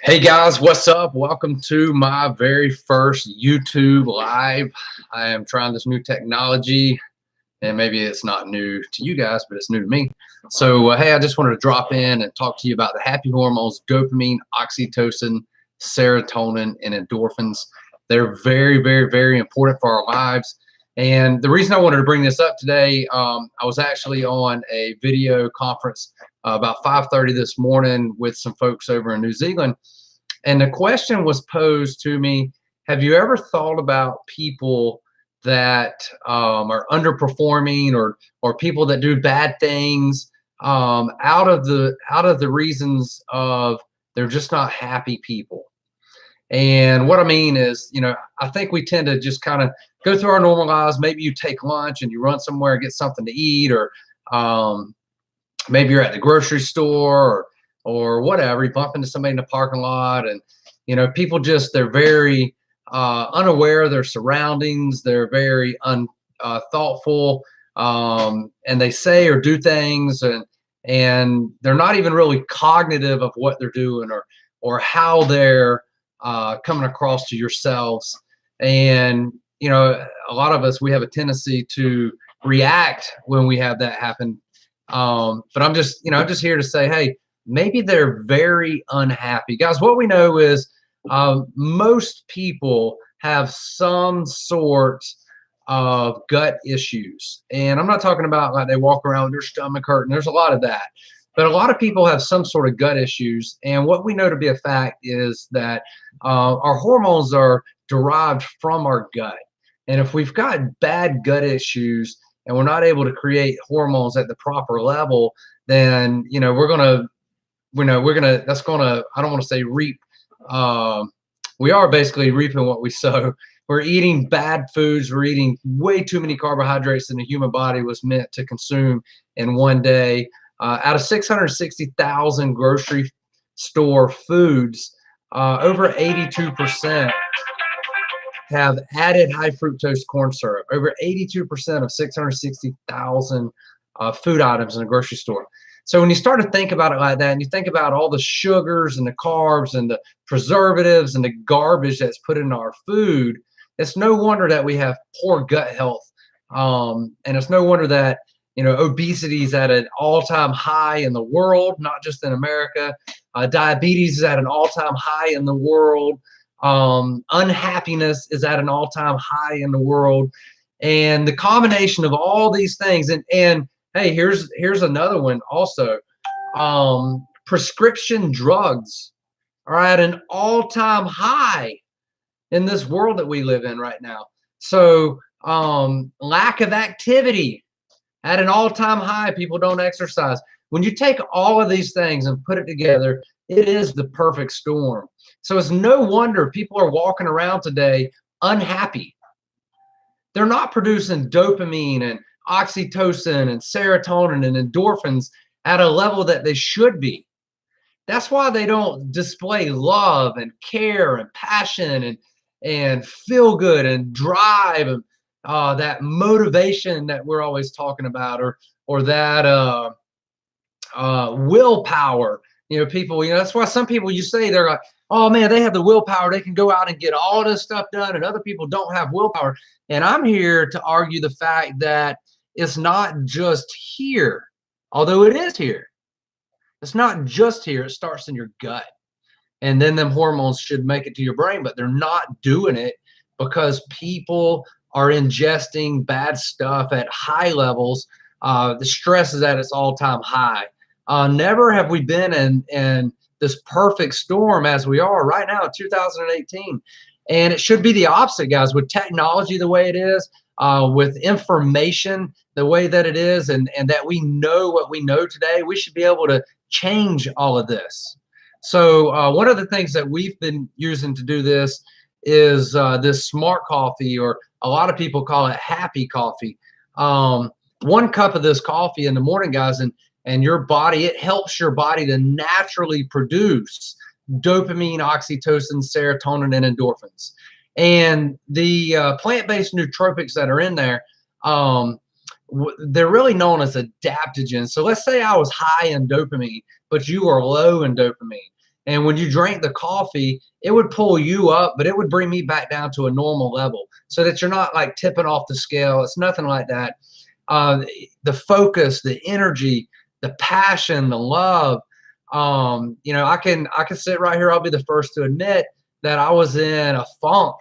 Hey guys, what's up? Welcome to my very first YouTube live. I am trying this new technology, and maybe it's not new to you guys, but it's new to me. So, hey, I just wanted to drop in and talk to you about the happy hormones, dopamine, oxytocin, serotonin, and endorphins. They're very, very, very important for our lives. And the reason I wanted to bring this up today, I was actually on a video conference about 5:30 this morning with some folks over in New Zealand. And the question was posed to me, have you ever thought about people that are underperforming or people that do bad things out of the reasons of they're just not happy people? And what I mean is, I think we tend to just kind of go through our normal lives. Maybe you take lunch and you run somewhere and get something to eat, or um, maybe you're at the grocery store or whatever. You bump into somebody in the parking lot, and people just they're very unaware of their surroundings. They're very thoughtful, and they say or do things, and they're not even really cognitive of what they're doing or how they're coming across to yourselves. And a lot of us, we have a tendency to react when we have that happen. But I'm just here to say, hey, maybe they're very unhappy. Guys, what we know is most people have some sort of gut issues. And I'm not talking about like they walk around with their stomach hurting. There's a lot of that. But a lot of people have some sort of gut issues. And what we know to be a fact is that our hormones are derived from our gut. And if we've got bad gut issues and we're not able to create hormones at the proper level, then that's gonna, I don't want to say reap. We are basically reaping what we sow. We're eating bad foods. We're eating way too many carbohydrates than the human body was meant to consume in one day. Out of 660,000 grocery store foods, over 82% have added high fructose corn syrup. Over 82% of 660,000 food items in a grocery store. So when you start to think about it like that, and you think about all the sugars and the carbs and the preservatives and the garbage that's put in our food, it's no wonder that we have poor gut health. And it's no wonder that obesity is at an all-time high in the world, not just in America. Diabetes is at an all-time high in the world. Unhappiness is at an all-time high in the world. And the combination of all these things, and hey, here's another one also. Prescription drugs are at an all-time high in this world that we live in right now. So lack of activity at an all-time high. People don't exercise. When you take all of these things and put it together, it is the perfect storm. So it's no wonder people are walking around today unhappy. They're not producing dopamine and oxytocin and serotonin and endorphins at a level that they should be. That's why they don't display love and care and passion and feel good and drive and that motivation that we're always talking about, or that willpower. People, that's why some people, you say, they're like, oh man, they have the willpower, they can go out and get all this stuff done, and other people don't have willpower. And I'm here to argue the fact that it's not just here, although it is here. It's not just here. It starts in your gut, and then them hormones should make it to your brain, but they're not doing it because people are ingesting bad stuff at high levels. The stress is at its all-time high. Never have we been in this perfect storm as we are right now in 2018. And it should be the opposite, guys. With technology the way it is, with information the way that it is, and that we know what we know today, we should be able to change all of this. So one of the things that we've been using to do this is this smart coffee, or a lot of people call it happy coffee. 1 cup of this coffee in the morning, guys, and your body, it helps your body to naturally produce dopamine, oxytocin, serotonin, and endorphins. And the plant-based nootropics that are in there, they're really known as adaptogens. So let's say I was high in dopamine, but you are low in dopamine. And when you drank the coffee, it would pull you up, but it would bring me back down to a normal level so that you're not like tipping off the scale. It's nothing like that. Uh, the focus, the energy, the passion, the love. You know, I can sit right here. I'll be the first to admit that I was in a funk,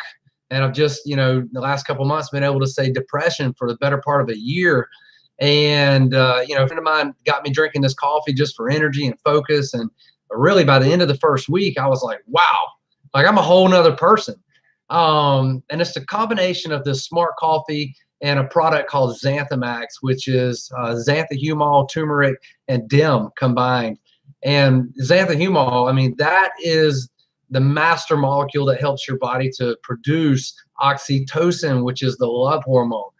and I've just, you know, the last couple of months been able to say depression for the better part of a year. And you know, a friend of mine got me drinking this coffee just for energy and focus. And really, by the end of the first week, I was like, wow, like I'm a whole nother person. And it's a combination of this smart coffee and a product called Xanthomax, which is xanthomycin, turmeric, and dim combined. And xanthomycin, I mean, that is the master molecule that helps your body to produce oxytocin, which is the love hormone.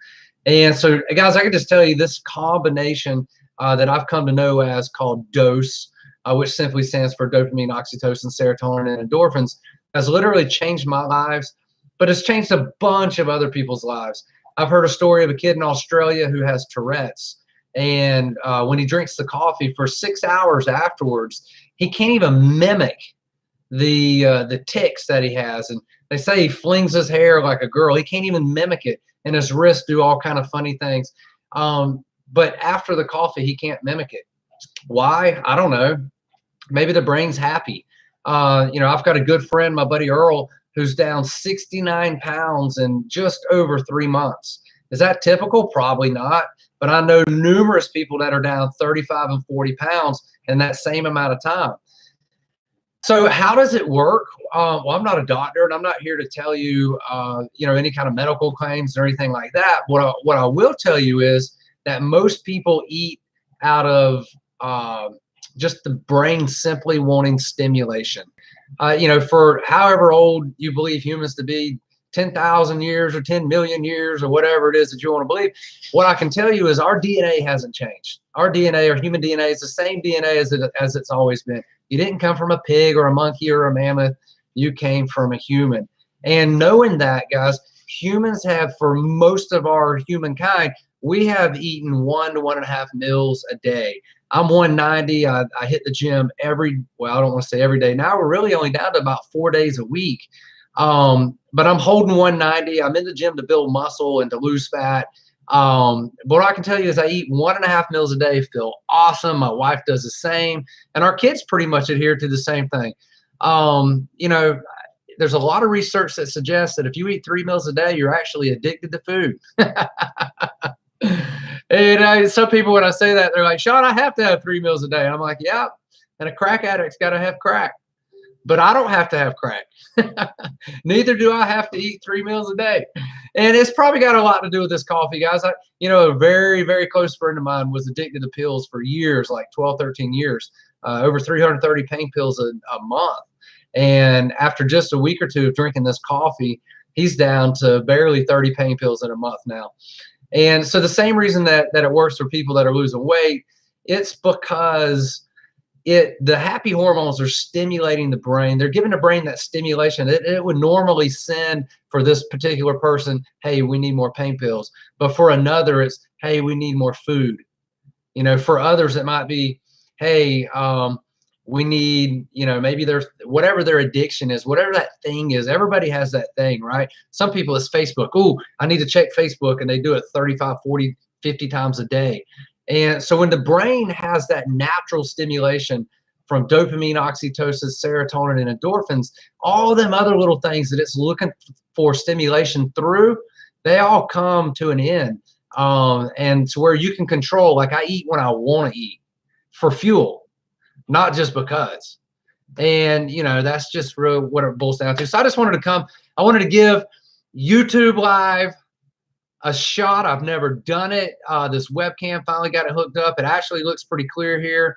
And so, guys, I can just tell you this combination that I've come to know as called DOSE, which simply stands for dopamine, oxytocin, serotonin, and endorphins, has literally changed my lives, but it's changed a bunch of other people's lives. I've heard a story of a kid in Australia who has Tourette's, and when he drinks the coffee for 6 hours afterwards, he can't even mimic the tics that he has. And they say he flings his hair like a girl. He can't even mimic it, and his wrists do all kind of funny things. But after the coffee, he can't mimic it. Why? I don't know. Maybe the brain's happy. You know, I've got a good friend, my buddy Earl, who's down 69 pounds in just over 3 months. Is that typical? Probably not. But I know numerous people that are down 35 and 40 pounds in that same amount of time. So how does it work? Well, I'm not a doctor, and I'm not here to tell you, you know, any kind of medical claims or anything like that. What I will tell you is that most people eat out of just the brain simply wanting stimulation. You know, for however old you believe humans to be, 10,000 years or 10 million years or whatever it is that you want to believe, what I can tell you is our DNA hasn't changed. Our DNA, or human DNA, is the same DNA as it's always been. You didn't come from a pig or a monkey or a mammoth. You came from a human. And knowing that, guys, humans have, for most of our humankind, we have eaten 1 to 1.5 meals a day. I'm 190. I hit the gym well, I don't want to say every day. Now we're really only down to about 4 days a week. But I'm holding 190. I'm in the gym to build muscle and to lose fat. But what I can tell you is I eat 1.5 meals a day, feel awesome. My wife does the same, and our kids pretty much adhere to the same thing. You know, there's a lot of research that suggests that if you eat 3 meals a day, you're actually addicted to food. And some people, when I say that, they're like, Sean, I have to have 3 meals a day. And I'm like, yeah, and a crack addict's got to have crack. But I don't have to have crack. Neither do I have to eat 3 meals a day. And it's probably got a lot to do with this coffee, guys. You know, a very, very close friend of mine was addicted to pills for years, like 12, 13 years, over 330 pain pills a month. And after just a week or two of drinking this coffee, he's down to barely 30 pain pills in a month now. And so the same reason that it works for people that are losing weight, it's because the happy hormones are stimulating the brain. They're giving the brain that stimulation that it would normally send for this particular person. Hey, we need more pain pills. But for another, it's, hey, we need more food. You know, for others, it might be, hey, we need, you know, maybe there's whatever their addiction is, whatever that thing is. Everybody has that thing, right? Some people, it's Facebook. Oh, I need to check Facebook. And they do it 35, 40, 50 times a day. And so when the brain has that natural stimulation from dopamine, oxytocin, serotonin, and endorphins, all them other little things that it's looking for stimulation through, they all come to an end. And to where you can control, like I eat when I want to eat for fuel, not just because. And, you know, that's just really what it boils down to. So I just wanted to come, I wanted to give YouTube Live a shot. I've never done it. This webcam finally got it hooked up. It actually looks pretty clear here.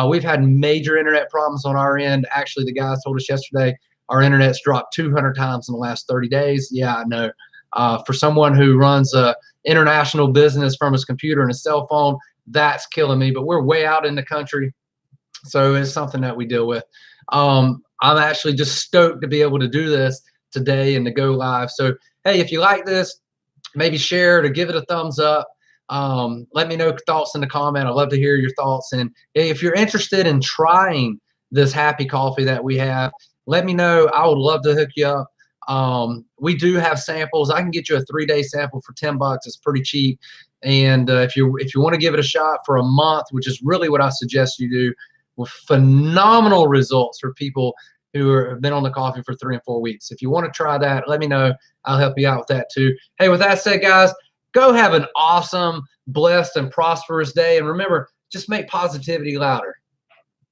We've had major internet problems on our end. Actually, the guys told us yesterday our internet's dropped 200 times in the last 30 days. Yeah, I know. For someone who runs a international business from his computer and a cell phone, that's killing me. But we're way out in the country, so it's something that we deal with. I'm actually just stoked to be able to do this today and to go live. So, hey, if you like this, maybe share it or give it a thumbs up. Let me know thoughts in the comment. I'd love to hear your thoughts. And if you're interested in trying this Happy coffee that we have, let me know. I would love to hook you up. We do have samples. I can get you a 3-day sample for $10. It's pretty cheap. And if you want to give it a shot for a month, which is really what I suggest you do, with phenomenal results for people who have been on the coffee for 3 and 4 weeks. If you want to try that, let me know. I'll help you out with that too. Hey, with that said, guys, go have an awesome, blessed, and prosperous day. And remember, just make positivity louder.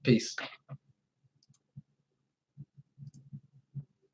Peace.